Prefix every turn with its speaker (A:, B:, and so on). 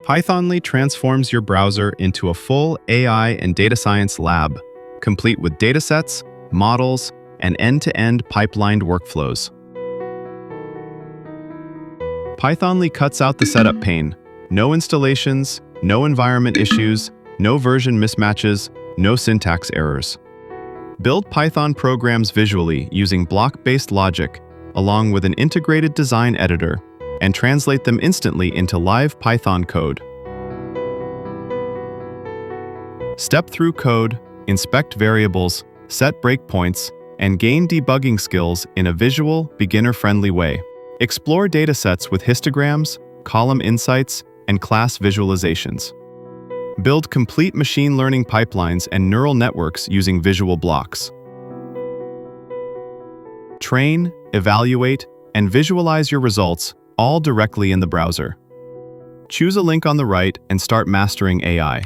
A: Pythonly transforms your browser into a full AI and data science lab, complete with datasets, models, and end-to-end pipelined workflows. Pythonly cuts out the setup pain. No installations, no environment issues, no version mismatches, no syntax errors. Build Python programs visually using block-based logic, along with an integrated design editor, and translate them instantly into live Python code. Step through code, inspect variables, set breakpoints, and gain debugging skills in a visual, beginner-friendly way. Explore datasets with histograms, column insights, and class visualizations. Build complete machine learning pipelines and neural networks using visual blocks. Train, evaluate, and visualize your results all directly in the browser. Choose a link on the right and start mastering AI.